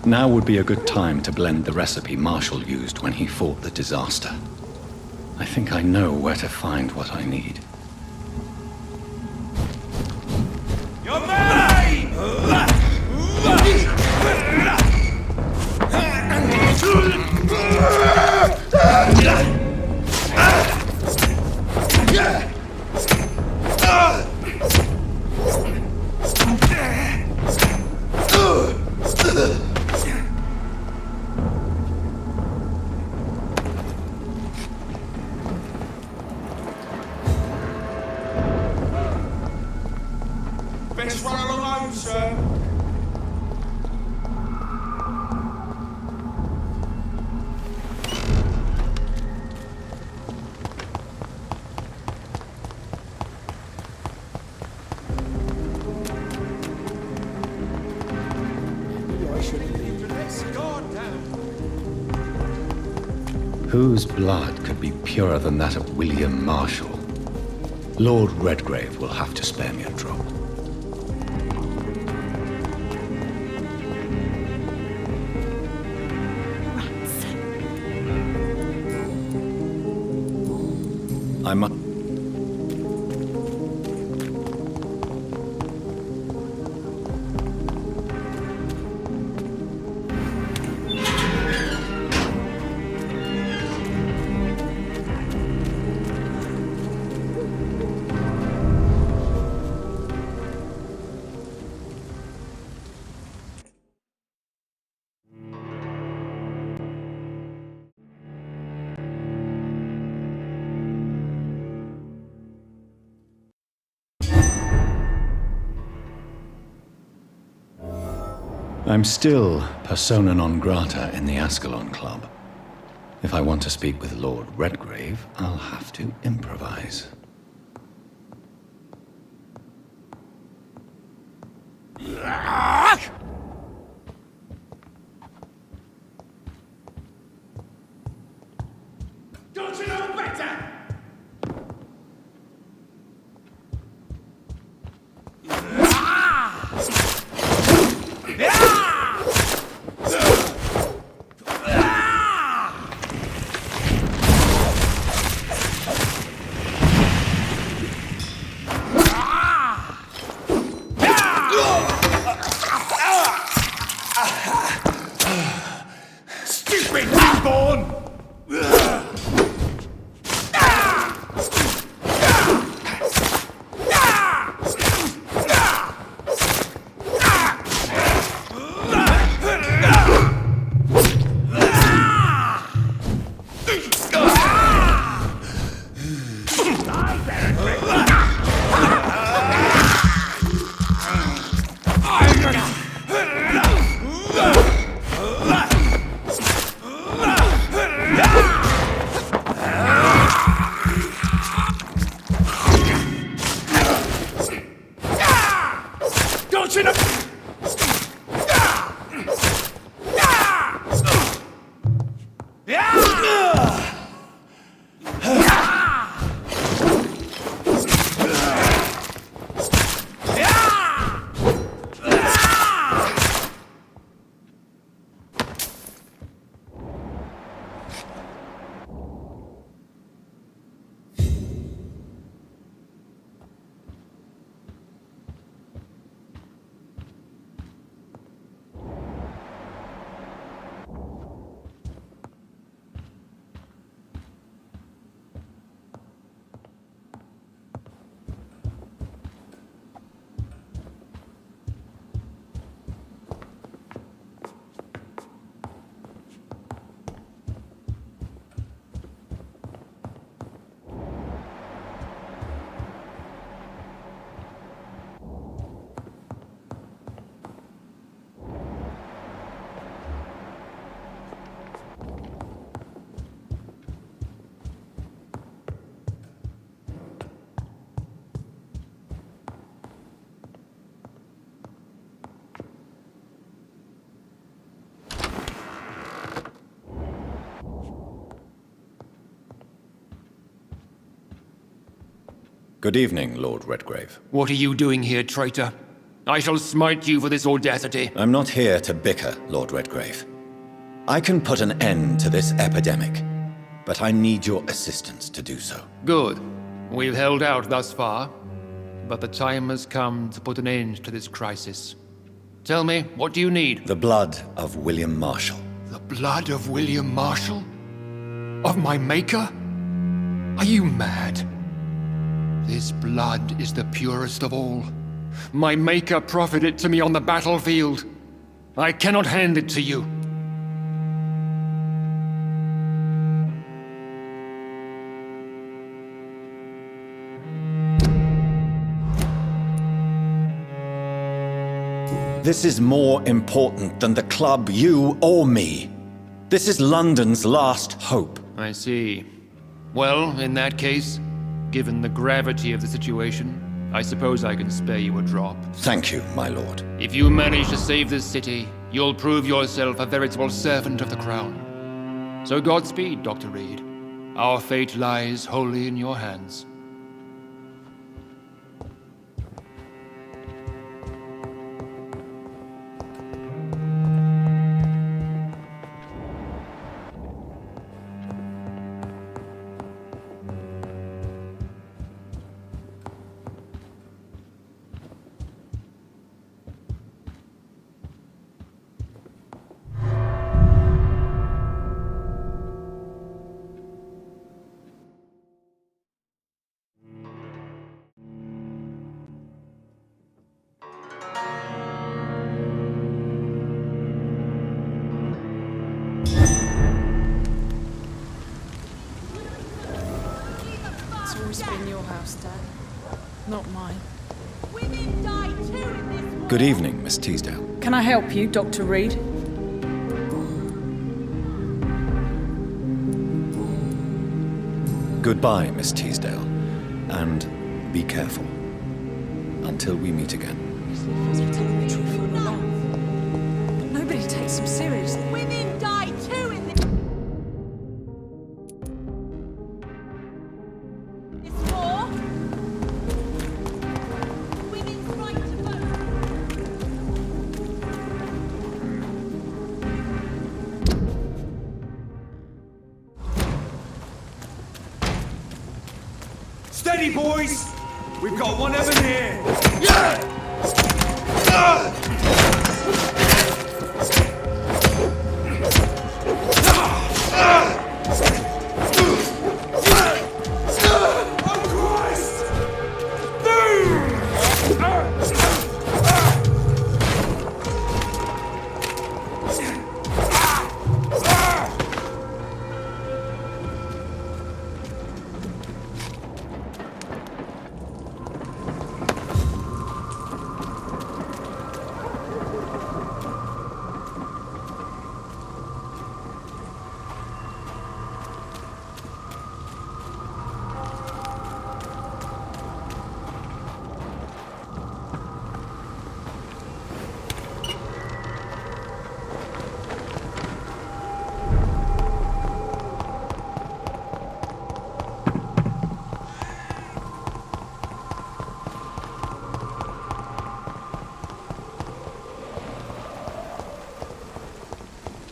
Now would be a good time to blend the recipe Marshall used when he fought the disaster. I think I know where to find what I need. You're mine! Best run along home, sir. Whose blood could be purer than that of William Marshall? Lord Redgrave will have to spare me a drop. I must... I'm still persona non grata in the Ascalon Club. If I want to speak with Lord Redgrave, I'll have to improvise. Don't you know better? Stupid newborn! Don't you know? Good evening, Lord Redgrave. What are you doing here, traitor? I shall smite you for this audacity. I'm not here to bicker, Lord Redgrave. I can put an end to this epidemic, but I need your assistance to do so. Good. We've held out thus far, but the time has come to put an end to this crisis. Tell me, what do you need? The blood of William Marshall. The blood of William Marshall? Of my maker? Are you mad? This blood is the purest of all. My maker proffered it to me on the battlefield. I cannot hand it to you. This is more important than the club, you or me. This is London's last hope. I see. Well, in that case, given the gravity of the situation, I suppose I can spare you a drop. Thank you, my lord. If you manage to save this city, you'll prove yourself a veritable servant of the crown. So Godspeed, Dr. Reed. Our fate lies wholly in your hands. It's always been your house, Dad. Not mine. Women die too in this war. Good evening, Miss Teasdale. Can I help you, Dr. Reed? Goodbye, Miss Teasdale. And be careful. Until we meet again. We're telling the truth all along. But nobody takes them seriously. Women die too in this war. Women's right to vote. Steady, boys! We've got one Evan here! Oh, Christ!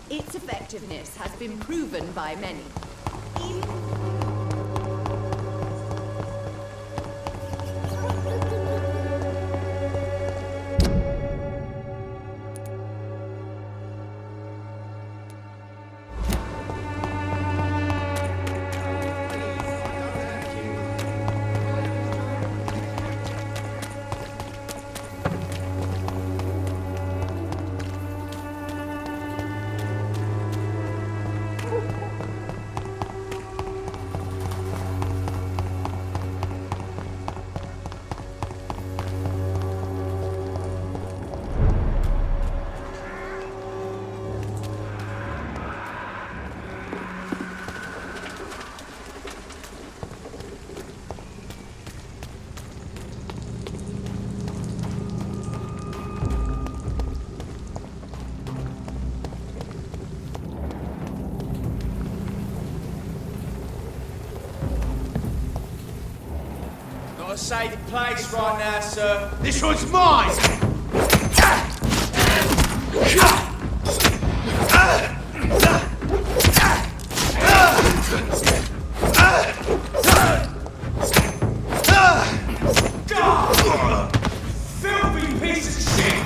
Its effectiveness has been proven by many. Not a safe place right now, sir. This one's mine! Filthy piece of shit!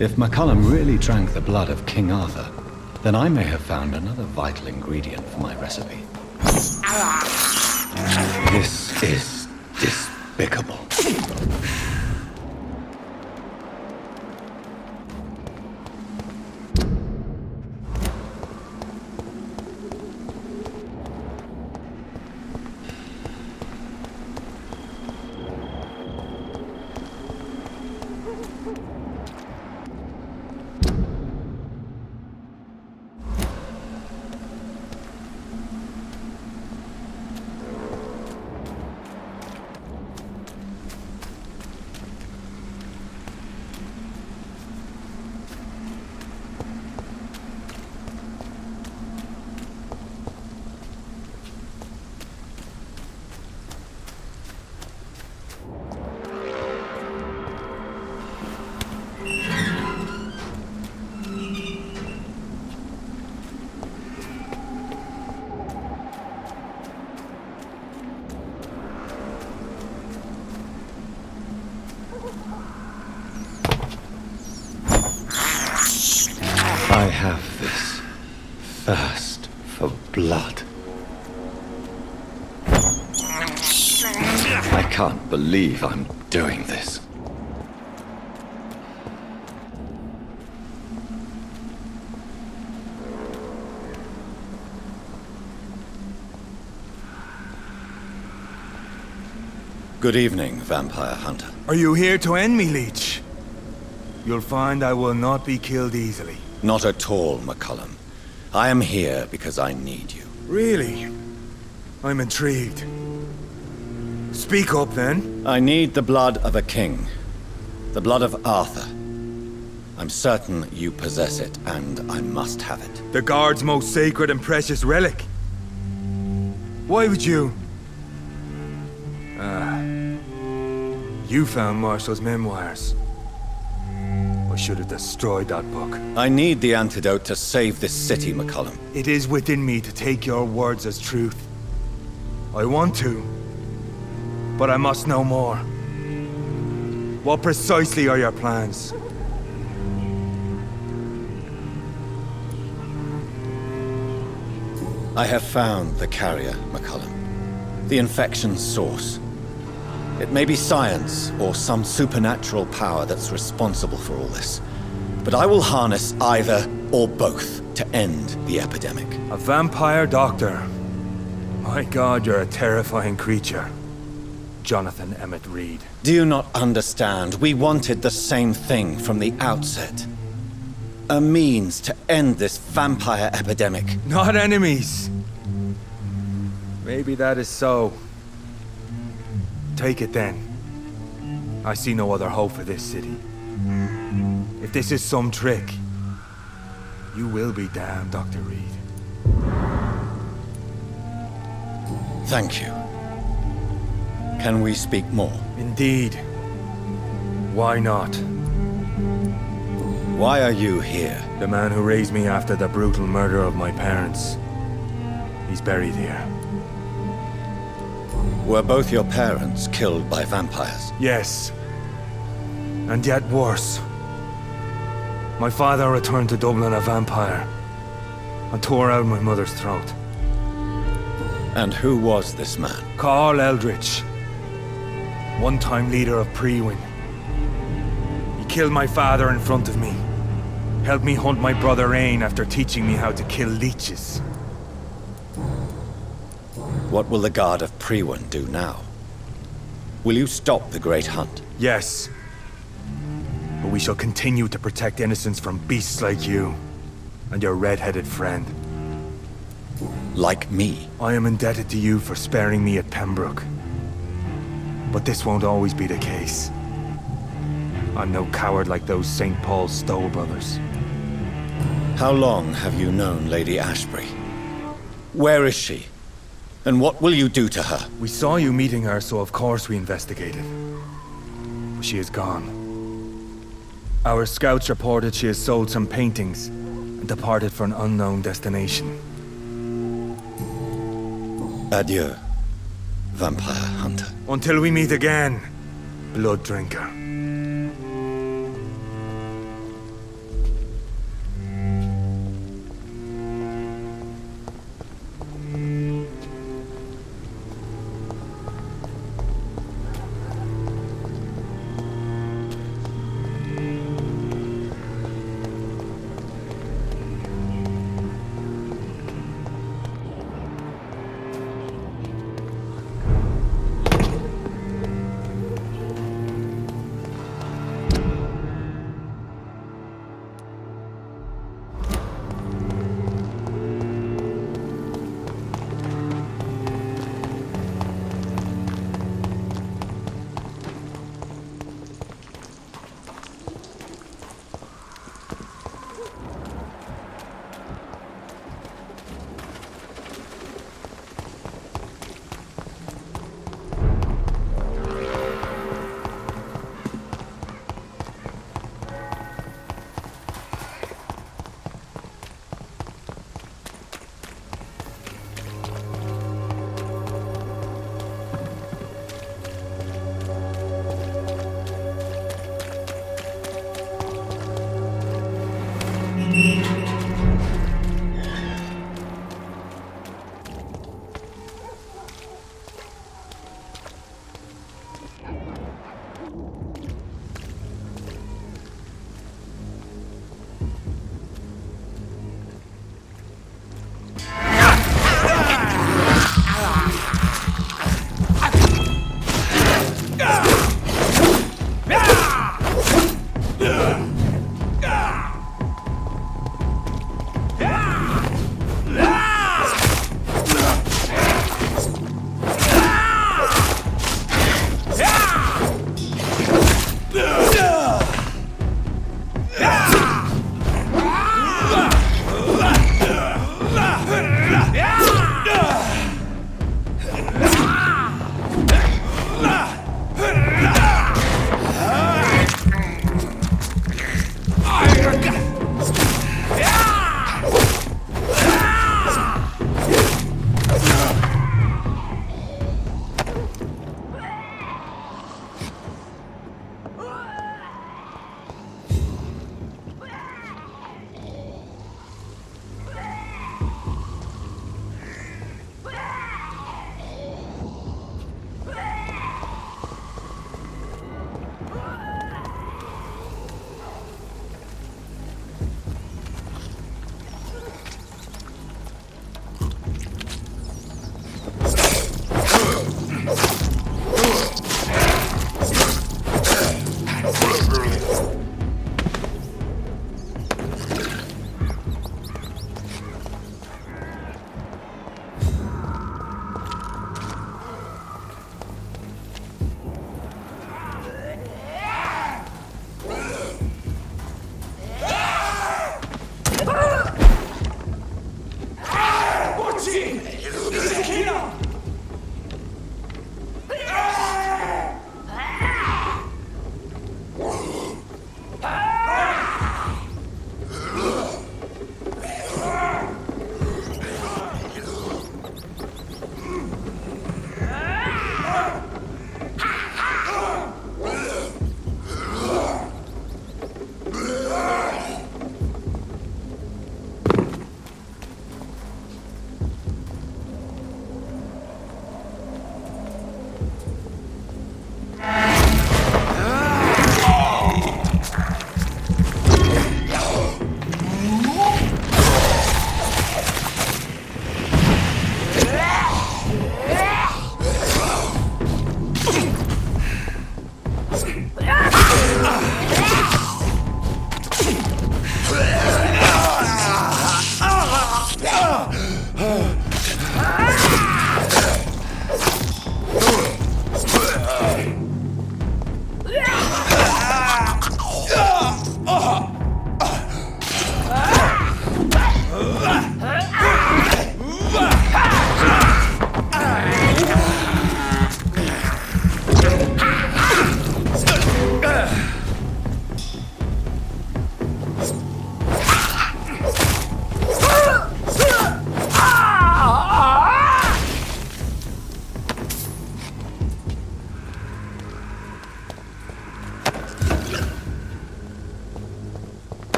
If McCullum really drank the blood of King Arthur, then I may have found another vital ingredient for my recipe. This is despicable. I have this thirst for blood. I can't believe I'm doing this. Good evening, vampire hunter. Are you here to end me, Leech? You'll find I will not be killed easily. Not at all, McCullum. I am here because I need you. Really? I'm intrigued. Speak up, then. I need the blood of a king. The blood of Arthur. I'm certain you possess it, and I must have it. The Guard's most sacred and precious relic. Why would you? You found Marshall's memoirs. But should have destroyed that book. I need the antidote to save this city, McCollum. It is within me to take your words as truth. I want to, but I must know more. What precisely are your plans? I have found the carrier, McCollum. The infection's source. It may be science or some supernatural power that's responsible for all this. But I will harness either or both to end the epidemic. A vampire doctor. My God, you're a terrifying creature. Jonathan Emmett Reed. Do you not understand? We wanted the same thing from the outset. A means to end this vampire epidemic. Not enemies. Maybe that is so. Take it then. I see no other hope for this city. If this is some trick, you will be damned, Dr. Reed. Thank you. Can we speak more? Indeed. Why not? Why are you here? The man who raised me after the brutal murder of my parents. He's buried here. Were both your parents killed by vampires? Yes. And yet worse. My father returned to Dublin a vampire and tore out my mother's throat. And who was this man? Carl Eldritch. One-time leader of Priwen. He killed my father in front of me. Helped me hunt my brother Ain after teaching me how to kill leeches. What will the Guard of Priwen do now? Will you stop the Great Hunt? Yes. But we shall continue to protect innocents from beasts like you and your red-headed friend. Like me? I am indebted to you for sparing me at Pembroke. But this won't always be the case. I'm no coward like those St. Paul Stowe brothers. How long have you known Lady Ashbury? Where is she? And what will you do to her? We saw you meeting her, so of course we investigated. But she is gone. Our scouts reported she has sold some paintings and departed for an unknown destination. Adieu, vampire hunter. Until we meet again, blood drinker.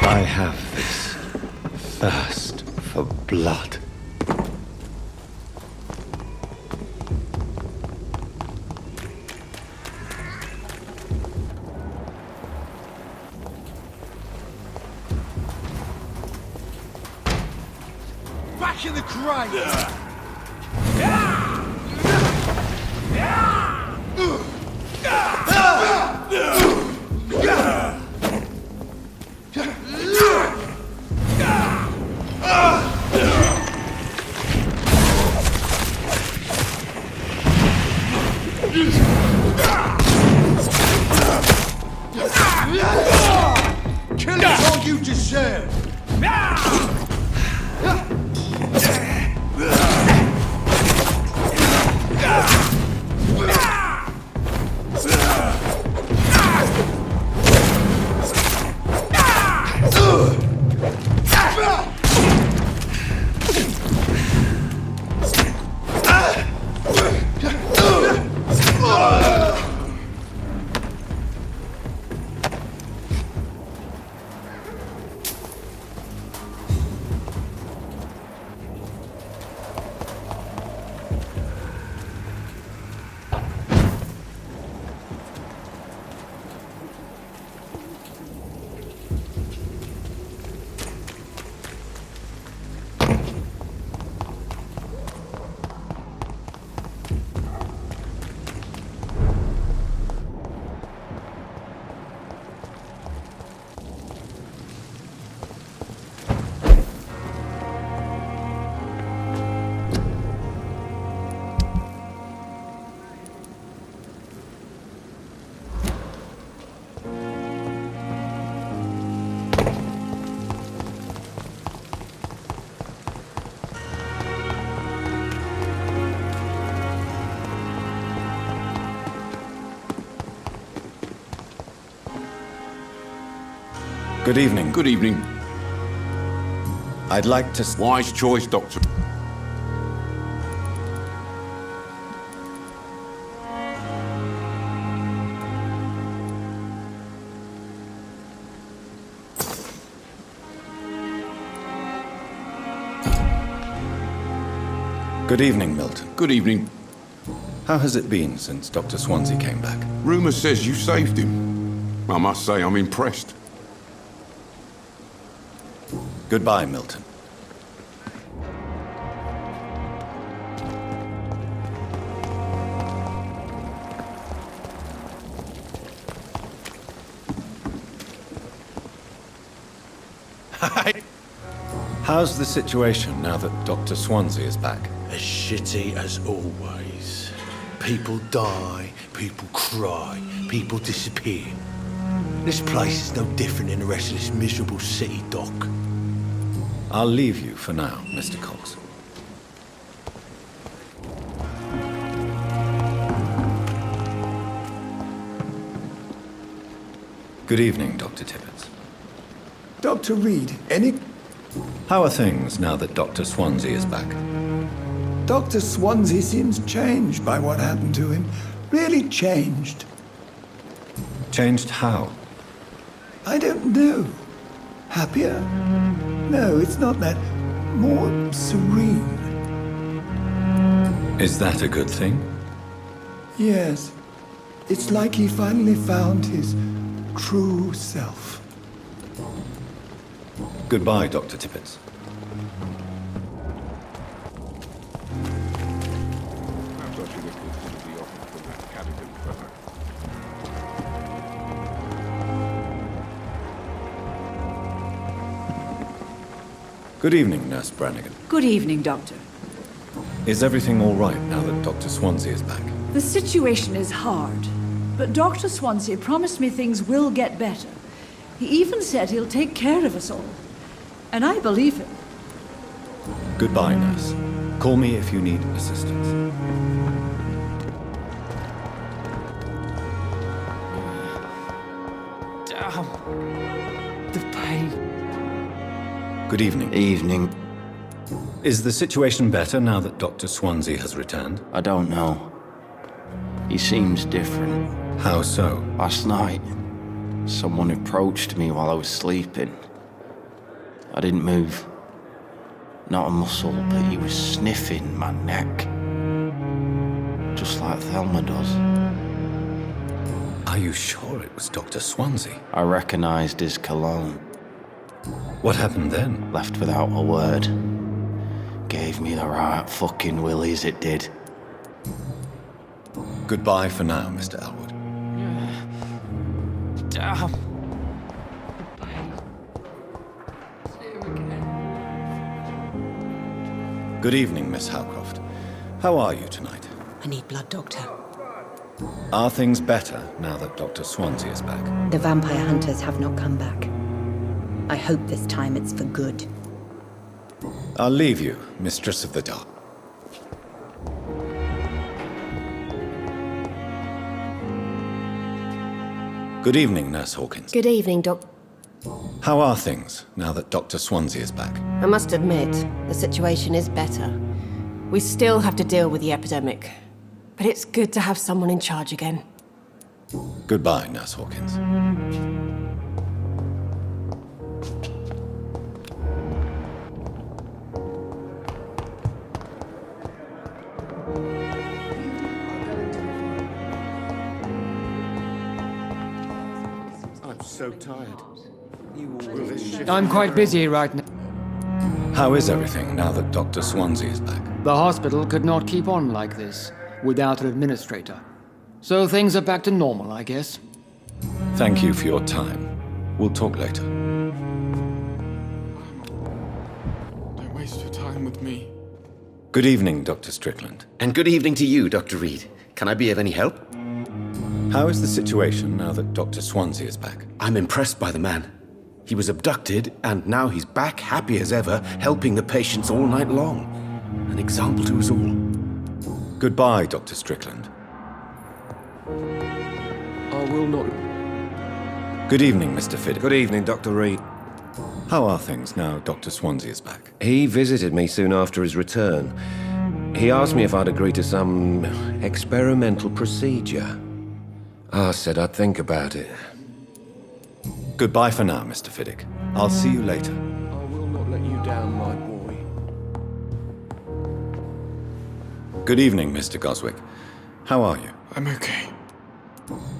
I have this thirst for blood. Back in the crate! Kill is all you deserve! Good evening. Good evening. I'd like to... Wise choice, Doctor. Good evening, Milton. Good evening. How has it been since Dr. Swansea came back? Rumour says you saved him. I must say I'm impressed. Goodbye, Milton. How's the situation now that Dr. Swansea is back? As shitty as always. People die, people cry, people disappear. This place is no different than the rest of this miserable city, Doc. I'll leave you for now, Mr. Cox. Good evening, Dr. Tibbets. Dr. Reed, any... How are things now that Dr. Swansea is back? Dr. Swansea seems changed by what happened to him. Really changed. Changed how? I don't know. Happier? No, it's not that. More serene. Is that a good thing? Yes. It's like he finally found his true self. Goodbye, Dr. Tibbets. Good evening, Nurse Brannigan. Good evening, Doctor. Is everything all right now that Dr. Swansea is back? The situation is hard, but Dr. Swansea promised me things will get better. He even said he'll take care of us all. And I believe him. Goodbye, Nurse. Call me if you need assistance. Damn. The pain. Good evening. Evening. Is the situation better now that Dr. Swansea has returned? I don't know. He seems different. How so? Last night, Someone approached me while I was sleeping. I didn't move. Not a muscle, but he was sniffing my neck. Just like Thelma does. Are you sure it was Dr. Swansea? I recognized his cologne. What happened then? Left without a word. Gave me the right fucking willies, it did. Goodbye for now, Mr. Elwood. Damn. Good evening, Miss Howcroft. How are you tonight? I need blood, Doctor. Are things better now that Dr. Swansea is back? The vampire hunters have not come back. I hope this time it's for good. I'll leave you, Mistress of the Dark. Good evening, Nurse Hawkins. Good evening, How are things now that Dr. Swansea is back? I must admit, the situation is better. We still have to deal with the epidemic, but it's good to have someone in charge again. Goodbye, Nurse Hawkins. I'm so tired. I'm quite busy right now. How is everything now that Dr. Swansea is back? The hospital could not keep on like this without an administrator. So things are back to normal, I guess. Thank you for your time. We'll talk later. Don't waste your time with me. Good evening, Dr. Strickland. And good evening to you, Dr. Reed. Can I be of any help? How is the situation now that Dr. Swansea is back? I'm impressed by the man. He was abducted, and now he's back, happy as ever, helping the patients all night long. An example to us all. Goodbye, Dr. Strickland. I will not. Good evening, Mr. Fiddick. Good evening, Dr. Reed. How are things now Dr. Swansea is back? He visited me soon after his return. He asked me if I'd agree to some experimental procedure. I said I'd think about it. Goodbye for now, Mr. Fiddick. I'll see you later. I will not let you down, my boy. Good evening, Mr. Goswick. How are you? I'm okay.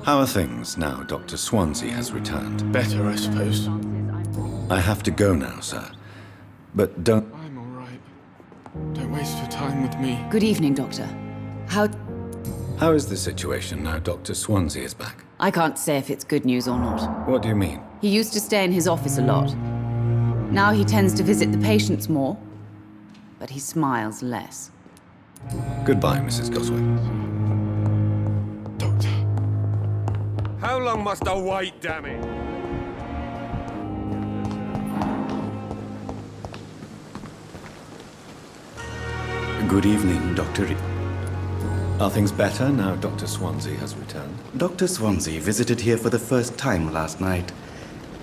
How are things now Dr. Swansea has returned? Better, I suppose. I have to go now, sir. But don't... I'm all right. Don't waste your time with me. Good evening, Doctor. How is the situation now Dr. Swansea is back? I can't say if it's good news or not. What do you mean? He used to stay in his office a lot. Now he tends to visit the patients more, but he smiles less. Goodbye, Mrs. Goswick. Doctor. How long must I wait, damn it? Good evening, Dr. Reed. Are things better now Dr. Swansea has returned? Dr. Swansea visited here for the first time last night.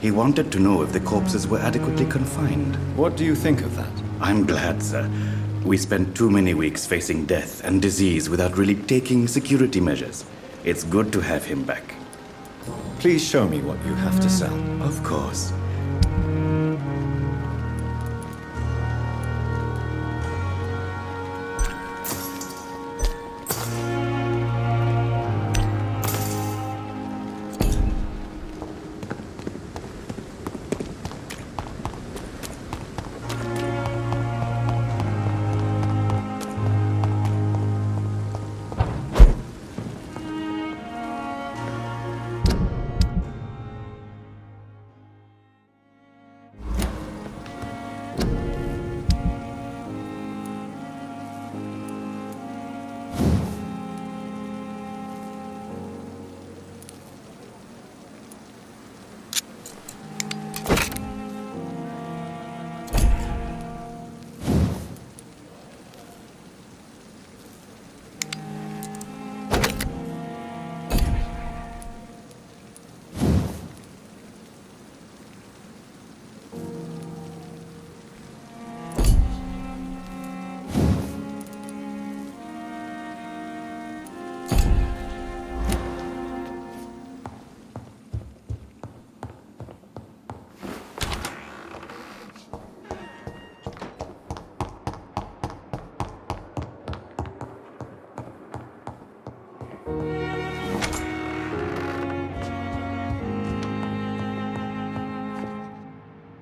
He wanted to know if the corpses were adequately confined. What do you think of that? I'm glad, sir. We spent too many weeks facing death and disease without really taking security measures. It's good to have him back. Please show me what you have to sell. Of course.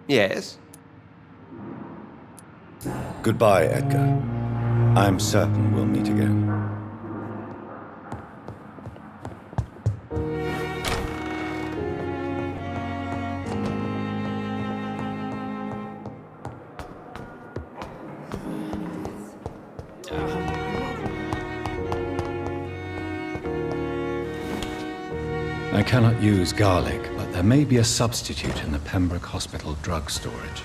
Yes? Goodbye, Edgar. I'm certain we'll meet again. I cannot use garlic, but there may be a substitute in the Pembroke Hospital drug storage.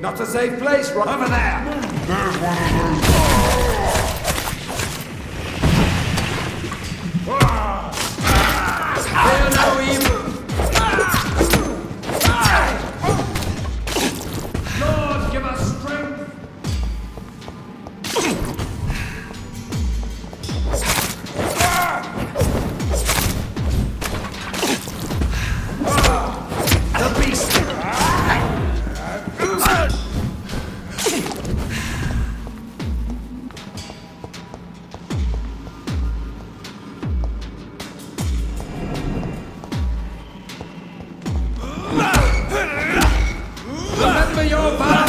Not a safe place, right over there! There's one of those. Fear no evil! Lord, give us strength! The beast! Remember your vow!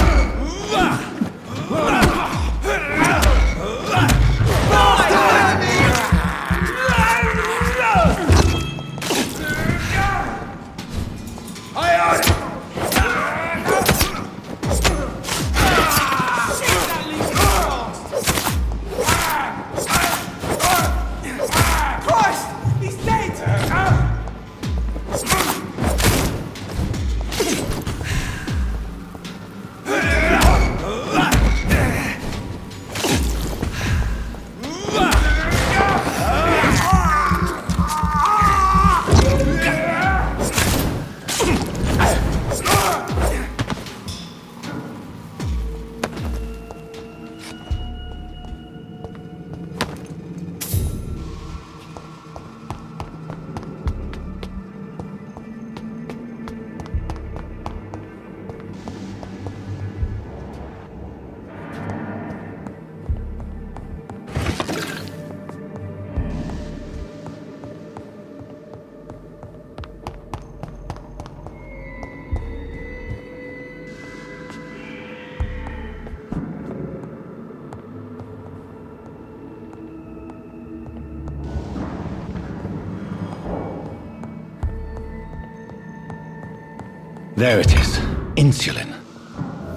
There it is. Insulin.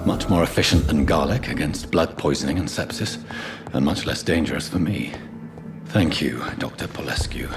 Much more efficient than garlic against blood poisoning and sepsis, and much less dangerous for me. Thank you, Dr. Polescu.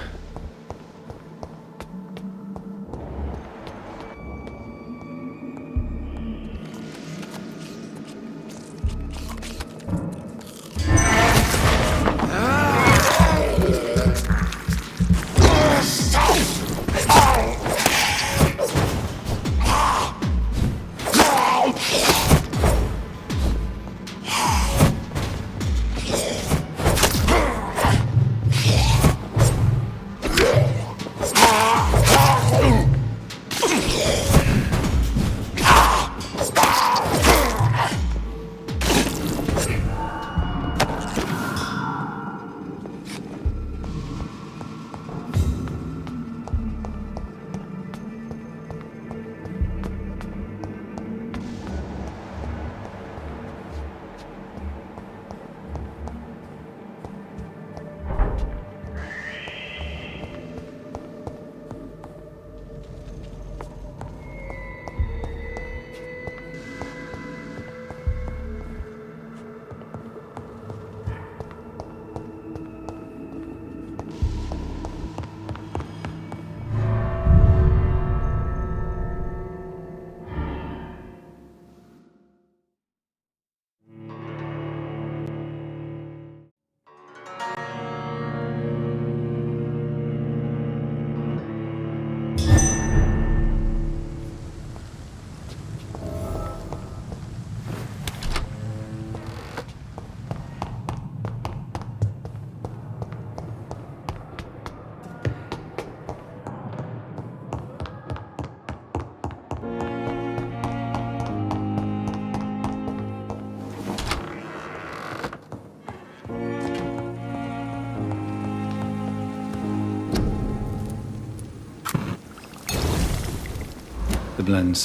The blend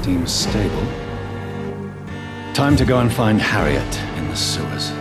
seems stable. Time to go and find Harriet in the sewers.